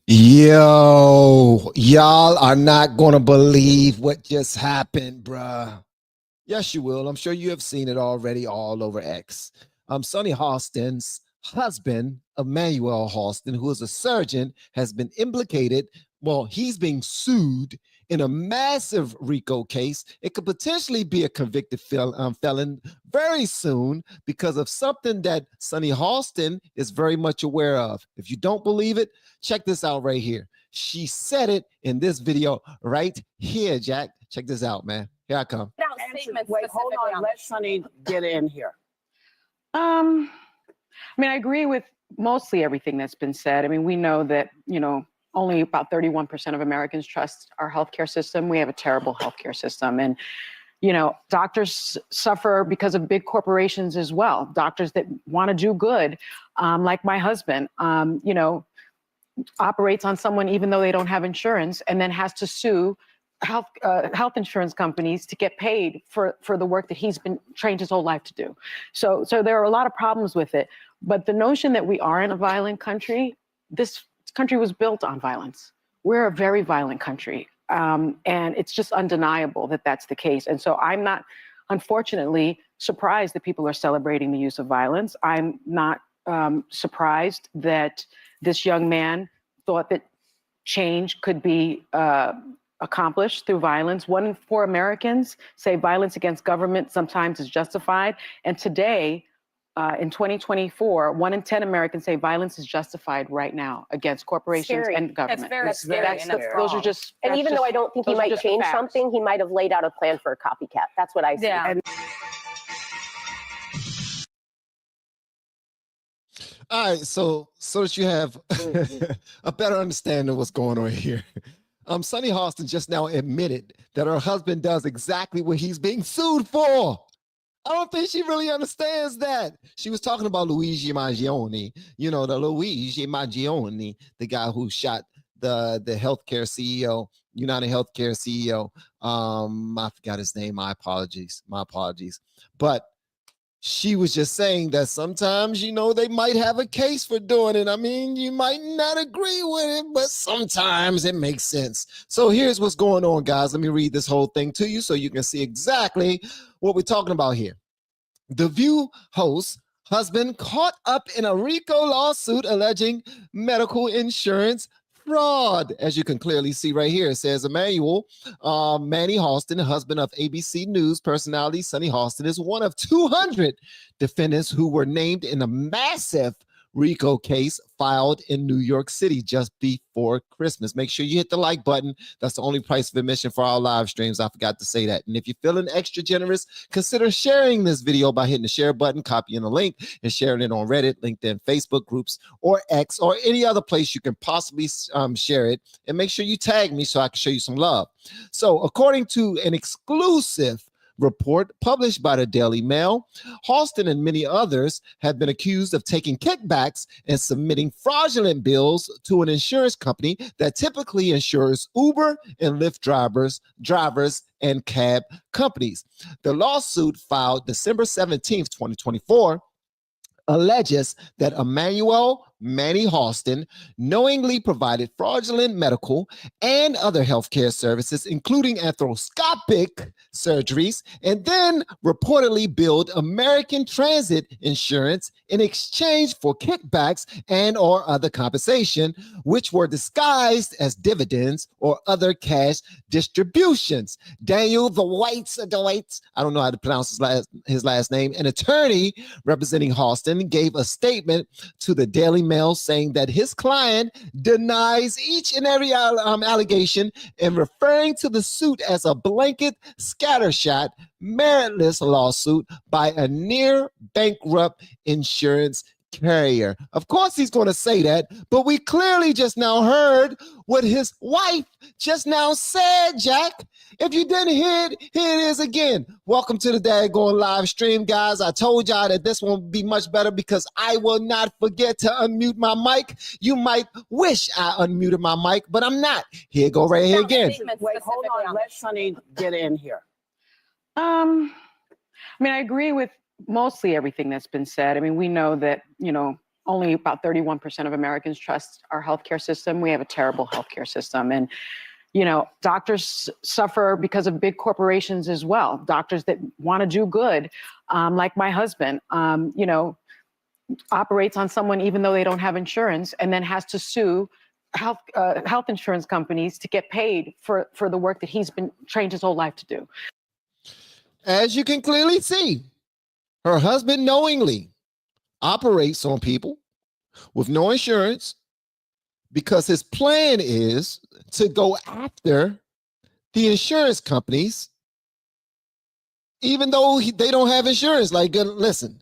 Yo, y'all are not going to believe what just happened, bruh. Yes, you will. I'm sure you have seen it already all over X. Sonny Hostin's husband, Emmanuel Hostin, who is a surgeon, has been implicated. Well, he's being sued in a massive RICO case. It could potentially be a convicted felon very soon because of something that Sonny Hostin is very much aware of. If you don't believe it, check this out right here. She said it in this video right here, Jack. Check this out, man. Here I come. Wait, hold on. Let Sonny get in here. I mean, I agree with mostly everything that's been said. I mean, we know that, only about 31% of Americans trust our healthcare system. We have a terrible healthcare system. And, doctors suffer because of big corporations as well. Doctors that want to do good, like my husband, operates on someone even though they don't have insurance and then has to sue health insurance companies to get paid for the work that he's been trained his whole life to do. So there are a lot of problems with it. But the notion that we are in a violent country, this country was built on violence. We're a very violent country. And it's just undeniable that that's the case. And so I'm not, unfortunately, surprised that people are celebrating the use of violence. I'm not surprised that this young man thought that change could be accomplished through violence. 1 in 4 Americans say violence against government sometimes is justified. And today, in 2024, 1 in 10 Americans say violence is justified right now against corporations and government. That's very scary. Those are just. And even though I don't think he might change something, he might have laid out a plan for a copycat. That's what I see. Yeah. All right, so that you have a better understanding of what's going on here. Sonny Hostin just now admitted that her husband does exactly what he's being sued for. I don't think she really understands that. She was talking about Luigi Mangione, the Luigi Mangione, the guy who shot the healthcare CEO, United Healthcare CEO. I forgot his name. My apologies. But she was just saying that sometimes, they might have a case for doing it. I mean, you might not agree with it, but sometimes it makes sense. So here's what's going on, guys. Let me read this whole thing to you so you can see exactly what we're talking about here. The View host husband caught up in a RICO lawsuit alleging medical insurance fraud. As you can clearly see right here, it says Emmanuel Manny Hostin, husband of ABC News personality Sonny Hostin, is one of 200 defendants who were named in a massive RICO case filed in New York City just before Christmas. Make sure you hit the like button. That's the only price of admission for our live streams. I forgot to say that. And if you're feeling extra generous, consider sharing this video by hitting the share button, copying the link, and sharing it on Reddit, LinkedIn, Facebook groups, or X, or any other place you can possibly share it. And make sure you tag me so I can show you some love. So according to an exclusive report published by the Daily Mail, Hostin and many others have been accused of taking kickbacks and submitting fraudulent bills to an insurance company that typically insures Uber and Lyft drivers and cab companies. The lawsuit filed December 17th, 2024, alleges that Emmanuel Manny Hostin knowingly provided fraudulent medical and other healthcare services, including arthroscopic surgeries, and then reportedly billed American Transit Insurance in exchange for kickbacks and or other compensation, which were disguised as dividends or other cash distributions. Daniel DeWaits, I don't know how to pronounce his last name, an attorney representing Hostin, gave a statement to the Daily Mail saying that his client denies each and every allegation and referring to the suit as a blanket scattershot, meritless lawsuit by a near bankrupt insurance carrier. Of course he's going to say that, but we clearly just now heard what his wife just now said, Jack. If you didn't hear it, here it is again. Welcome to the daggone live stream, guys. I told y'all that this won't be much better because I will not forget to unmute my mic. You might wish I unmuted my mic, but I'm not. Here, go right here again. Wait, hold on. Let Sonny get in here. I mean, I agree with mostly everything that's been said. I mean, we know that, only about 31% of Americans trust our healthcare system. We have a terrible healthcare system. And, doctors suffer because of big corporations as well. Doctors that want to do good, like my husband, operates on someone even though they don't have insurance, and then has to sue health insurance companies to get paid for the work that he's been trained his whole life to do. As you can clearly see, her husband knowingly operates on people with no insurance because his plan is to go after the insurance companies, even though they don't have insurance. Like, listen,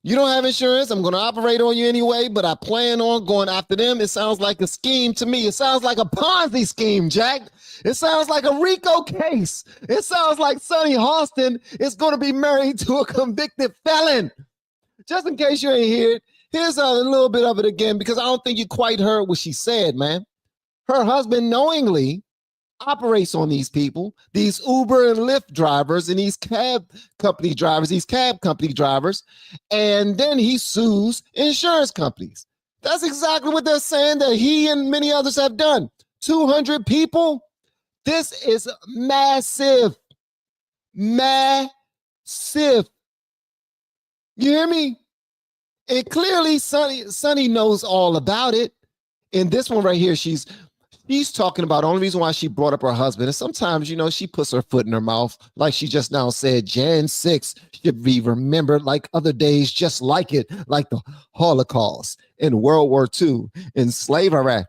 you don't have insurance. I'm going to operate on you anyway, but I plan on going after them. It sounds like a scheme to me. It sounds like a Ponzi scheme, Jack. It sounds like a RICO case. It sounds like Sonny Hostin is going to be married to a convicted felon. Just in case you ain't hear it, here's a little bit of it again, because I don't think you quite heard what she said, man. Her husband knowingly operates on these people, these Uber and Lyft drivers and these cab company drivers, and then he sues insurance companies. That's exactly what they're saying that he and many others have done. 200 people. This is massive. Massive. You hear me? And clearly Sonny knows all about it. In this one right here, she's talking about the only reason why she brought up her husband. And sometimes, she puts her foot in her mouth. Like she just now said, Jan 6 should be remembered like other days, just like it, like the Holocaust in World War II, in slavery.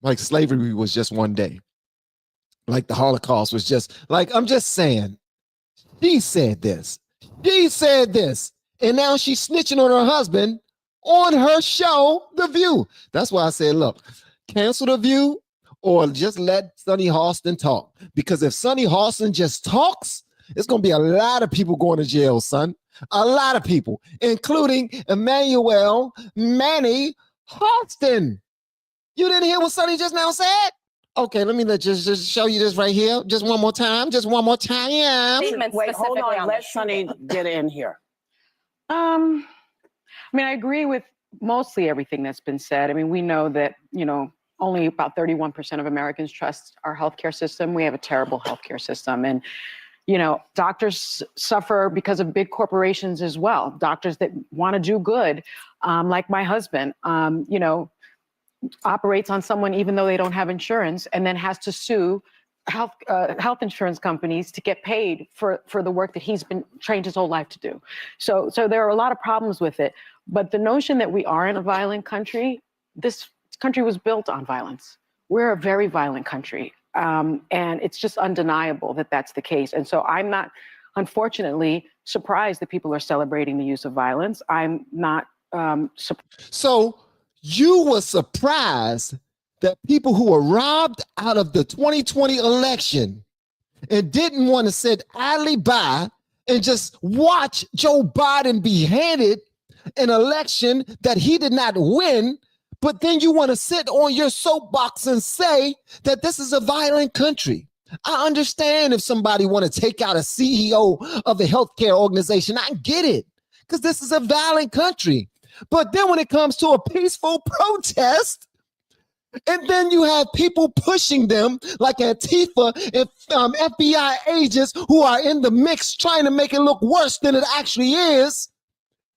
Like slavery was just one day. Like the Holocaust was just, like, I'm just saying, she said this. She said this. And now she's snitching on her husband on her show, The View. That's why I said, look, cancel The View or just let Sonny Hostin talk. Because if Sonny Hostin just talks, it's going to be a lot of people going to jail, son. A lot of people, including Emmanuel Manny Hostin. You didn't hear what Sonny just now said? Okay, let me just show you this right here. Just one more time. Just one more time. Wait, hold on. Let Sonny get in here. I agree with mostly everything that's been said. We know that, only about 31% of Americans trust our healthcare system. We have a terrible healthcare system. And, doctors suffer because of big corporations as well. Doctors that want to do good, like my husband, operates on someone even though they don't have insurance, and then has to sue health insurance companies to get paid for the work that he's been trained his whole life to do. So there are a lot of problems with it. But the notion that we are in a violent country, this country was built on violence. We're a very violent country. And it's just undeniable that that's the case. And so I'm not, unfortunately, surprised that people are celebrating the use of violence. I'm not surprised. So you were surprised that people who were robbed out of the 2020 election and didn't want to sit idly by and just watch Joe Biden be handed an election that he did not win, but then you want to sit on your soapbox and say that this is a violent country. I understand if somebody want to take out a CEO of a healthcare organization. I get it, because this is a violent country. But then when it comes to a peaceful protest, and then you have people pushing them like Antifa and FBI agents who are in the mix trying to make it look worse than it actually is,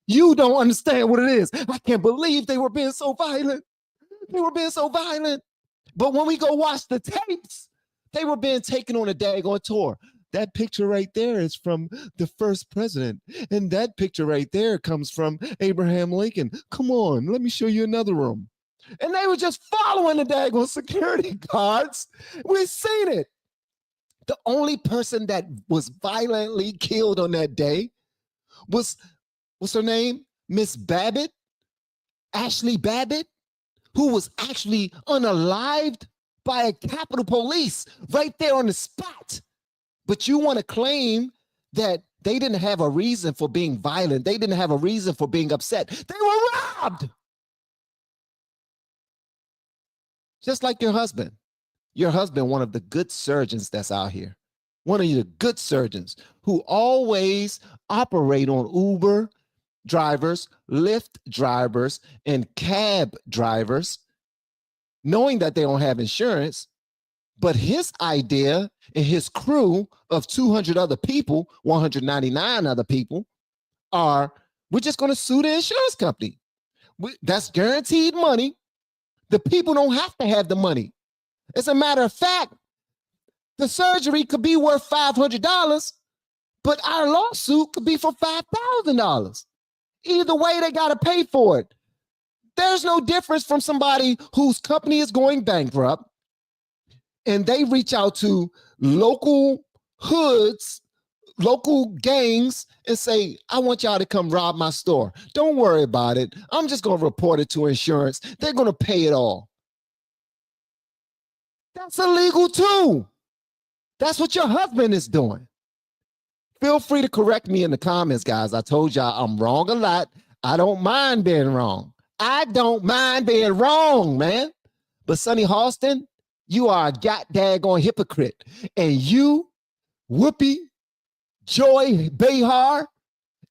you don't understand what it is. I can't believe they were being so violent. They were being so violent. But when we go watch the tapes, they were being taken on a daggone tour. That picture right there is from the first president. And that picture right there comes from Abraham Lincoln. Come on, let me show you another room. And they were just following the daggone security guards. We've seen it. The only person that was violently killed on that day was, what's her name? Miss Babbitt, Ashley Babbitt, who was actually unalived by a Capitol Police right there on the spot. But you want to claim that they didn't have a reason for being violent. They didn't have a reason for being upset. They were robbed. Just like your husband. Your husband, one of the good surgeons that's out here. One of the good surgeons who always operate on Uber drivers, Lyft drivers, and cab drivers, knowing that they don't have insurance. But his idea and his crew of 200 other people, 199 other people, are, we're just going to sue the insurance company. That's guaranteed money. The people don't have to have the money. As a matter of fact, the surgery could be worth $500, but our lawsuit could be for $5,000. Either way, they got to pay for it. There's no difference from somebody whose company is going bankrupt and they reach out to local hoods, local gangs, and say, I want y'all to come rob my store. Don't worry about it. I'm just going to report it to insurance. They're going to pay it all. That's illegal too. That's what your husband is doing. Feel free to correct me in the comments, guys. I told y'all I'm wrong a lot. I don't mind being wrong. I don't mind being wrong, man. But Sonny Hostin, you are a goddamn hypocrite. And you, Whoopi, Joy Behar,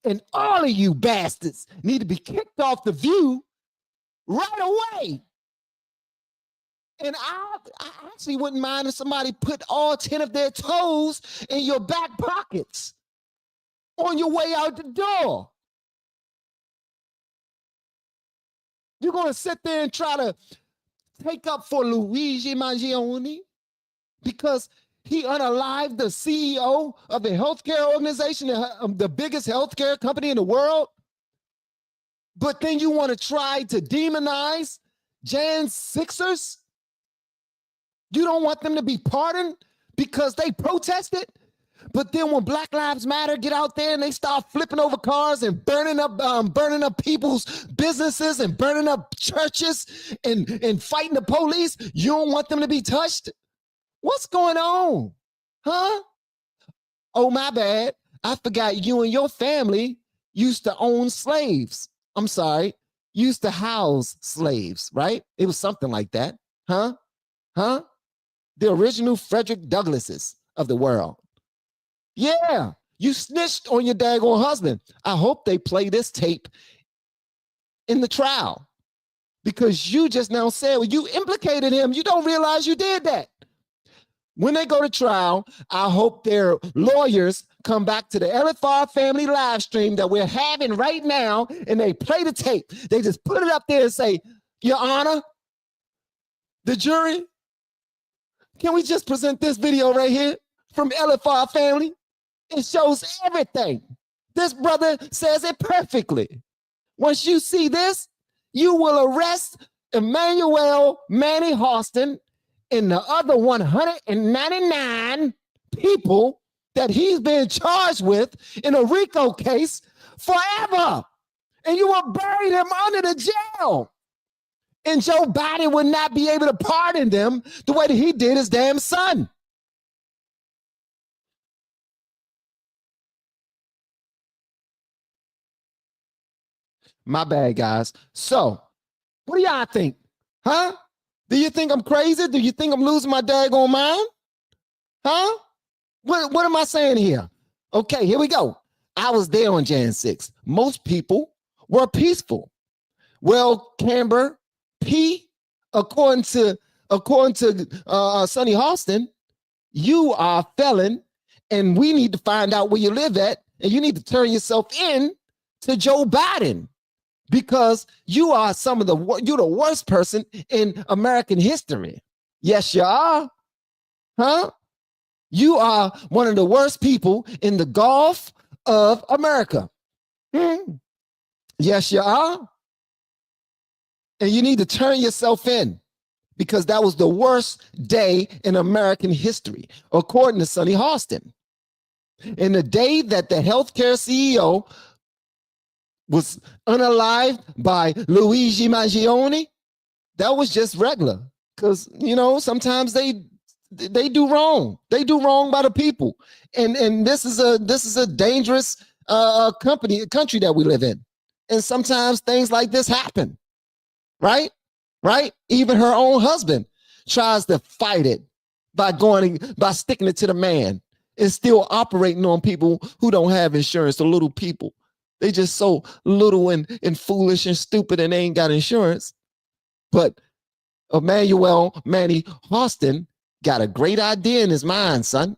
and all of you bastards need to be kicked off The View right away. And I actually wouldn't mind if somebody put all 10 of their toes in your back pockets on your way out the door. You're going to sit there and try to take up for Luigi Mangione because he unalived the CEO of the healthcare organization, the biggest healthcare company in the world. But then you want to try to demonize Jan 6ers? You don't want them to be pardoned because they protested? But then when Black Lives Matter get out there and they start flipping over cars and burning up people's businesses and burning up churches and fighting the police, you don't want them to be touched? What's going on? Huh? Oh, my bad. I forgot you and your family used to own slaves. I'm sorry. Used to house slaves, right? It was something like that. Huh? Huh? The original Frederick Douglasses of the world. Yeah, you snitched on your daggone husband. I hope they play this tape in the trial because you just now said, well, you implicated him. You don't realize you did that. When they go to trial, I hope their lawyers come back to the LFR family live stream that we're having right now and they play the tape. They just put it up there and say, Your Honor, the jury, can we just present this video right here from LFR family? It shows everything. This brother says it perfectly. Once you see this, you will arrest Emmanuel Manny Hostin and the other 199 people that he's been charged with in a RICO case forever. And you will bury them under the jail. And Joe Biden would not be able to pardon them the way that he did his damn son. My bad, guys. So, what do y'all think? Huh? Do you think I'm crazy? Do you think I'm losing my daggone mind? Huh? What am I saying here? Okay, here we go. I was there on Jan 6. Most people were peaceful. Well, Camber P, according to Sonny Hostin, you are a felon, and we need to find out where you live at, and you need to turn yourself in to Joe Biden. Because you are you're the worst person in American history. Yes, you are. Huh? You are one of the worst people in the Gulf of America. Yes, you are. And you need to turn yourself in because that was the worst day in American history, according to Sonny Hostin. And the day that the healthcare CEO was unalived by Luigi Mangione, that was just regular. Because, you know, sometimes they do wrong. They do wrong by the people. And this is a dangerous country that we live in. And sometimes things like this happen. Right? Right? Even her own husband tries to fight it by sticking it to the man and still operating on people who don't have insurance, the little people They just so little and foolish and stupid and they ain't got insurance. But Emmanuel Manny Hostin got a great idea in his mind, son.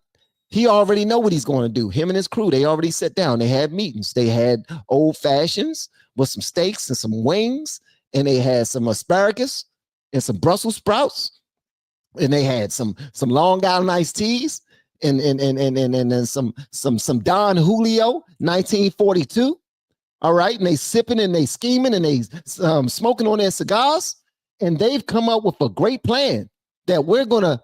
He already know what he's going to do. Him and his crew, they already sat down. They had meetings. They had old fashions with some steaks and some wings, and they had some asparagus and some Brussels sprouts, and they had some Long Island iced teas and some Don Julio 1942. All right, and they sipping and they scheming and they smoking on their cigars, and they've come up with a great plan that we're gonna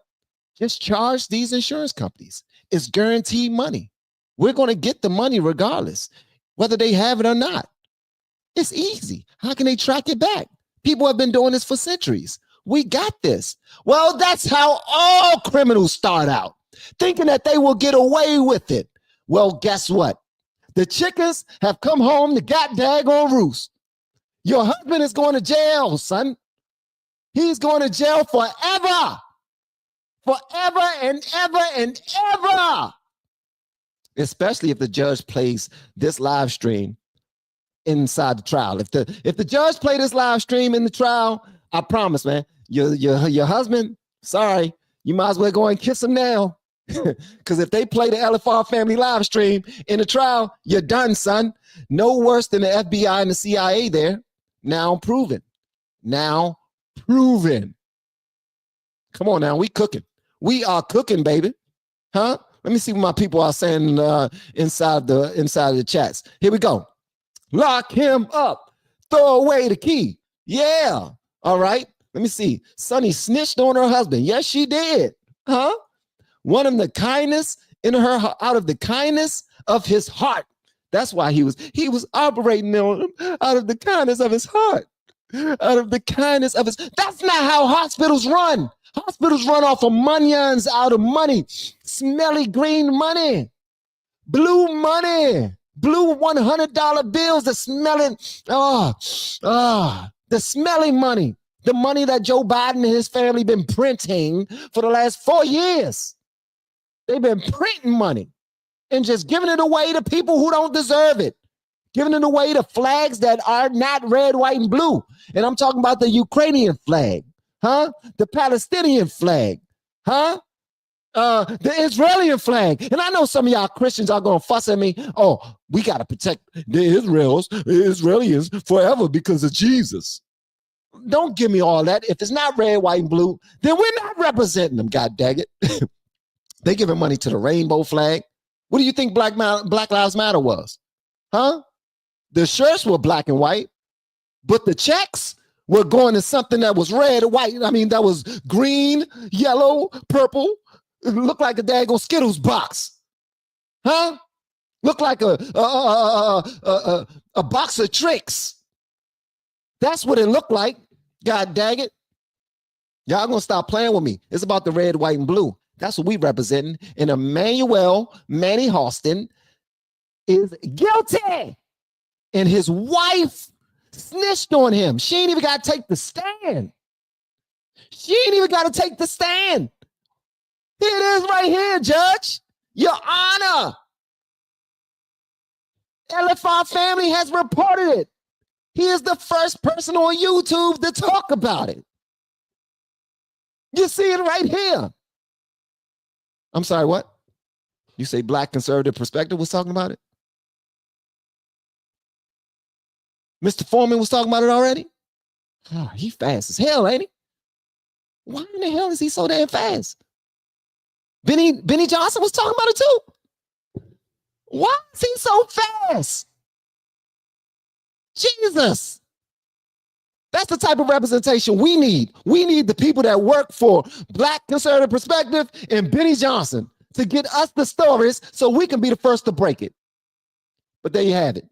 just charge these insurance companies. It's guaranteed money. We're going to get the money regardless, whether they have it or not. It's easy. How can they track it back? People have been doing this for centuries. We got this. Well, that's how all criminals start out, thinking that they will get away with it. Well, guess what? The chickens have come home to got daggone roost. Your husband is going to jail, son. He's going to jail forever. Forever and ever and ever. Especially if the judge plays this live stream inside the trial. If the judge play this live stream in the trial, I promise, man, your husband, sorry, you might as well go and kiss him now. Because if they play the LFR family live stream in the trial, you're done, son. No worse than the FBI and the CIA there. Now proven. Now proven. Come on now, we cooking. We are cooking, baby. Huh? Let me see what my people are saying inside the chats. Here we go. Lock him up. Throw away the key. Yeah. All right. Let me see. Sonny snitched on her husband. Yes, she did. Huh? One of the kindness in her, out of the kindness of his heart. That's why he was operating on him out of the kindness of his heart. Out of the kindness of his. That's not how hospitals run. Hospitals run off of munions, out of money, smelly green money, blue money, blue $100 bills, the smelling, the smelly money, the money that Joe Biden and his family been printing for the last 4 years. They've been printing money and just giving it away to people who don't deserve it. Giving it away to flags that are not red, white, and blue. And I'm talking about the Ukrainian flag. Huh? The Palestinian flag. Huh? The Israeli flag. And I know some of y'all Christians are going to fuss at me. Oh, we got to protect the Israelis forever because of Jesus. Don't give me all that. If it's not red, white, and blue, then we're not representing them, God dang it. They giving money to the rainbow flag. What do you think Black Lives Matter was? Huh? The shirts were black and white, but the checks were going to something that was red, white. I mean, that was green, yellow, purple. It looked like a daggone Skittles box. Huh? Looked like a box of tricks. That's what it looked like. God dang it. Y'all gonna stop playing with me. It's about the red, white, and blue. That's what we representing. And Emmanuel Manny Hostin is guilty. And his wife snitched on him. She ain't even got to take the stand. Here it is right here, Judge. Your Honor. LFR family has reported it. He is the first person on YouTube to talk about it. You see it right here. I'm sorry, what? You say Black Conservative Perspective was talking about it? Mr. Foreman was talking about it already? Oh, he fast as hell, ain't he? Why in the hell is he so damn fast? Benny Johnson was talking about it too. Why is he so fast? Jesus. That's the type of representation we need. We need the people that work for Black Conservative Perspective and Benny Johnson to get us the stories so we can be the first to break it. But there you have it.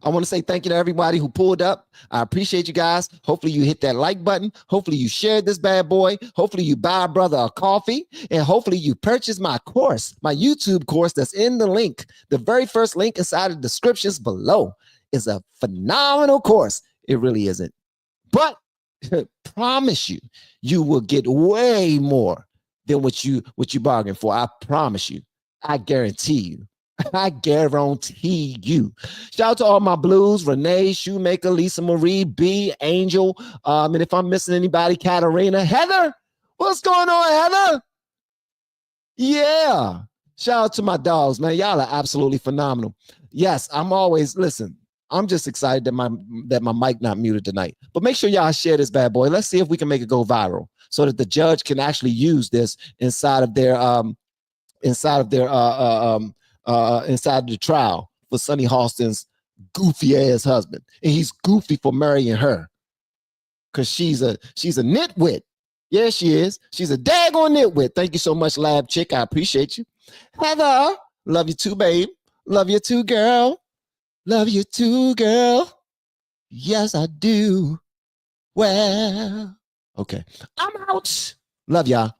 I want to say thank you to everybody who pulled up. I appreciate you guys. Hopefully you hit that like button. Hopefully you shared this bad boy. Hopefully you buy a brother a coffee. And hopefully you purchase my course, my YouTube course that's in the link. The very first link inside the descriptions below is a phenomenal course. It really isn't. But promise you, you will get way more than what you bargained for. I promise you. I guarantee you. I guarantee you. Shout out to all my blues, Renee, Shoemaker, Lisa Marie, B, Angel. And if I'm missing anybody, Katarina, Heather, what's going on, Heather? Yeah. Shout out to my dogs, man. Y'all are absolutely phenomenal. Yes, I'm always, listen, I'm just excited that my mic not muted tonight. But make sure y'all share this bad boy. Let's see if we can make it go viral so that the judge can actually use this inside of their inside of the trial for Sonny Hostin's goofy ass husband. And he's goofy for marrying her. Cause she's a nitwit. Yeah, she is. She's a daggone nitwit. Thank you so much, Lab Chick. I appreciate you. Heather, love you too, babe. Love you too, girl. Love you too, girl. Yes, I do. Well, okay. I'm out. Love y'all.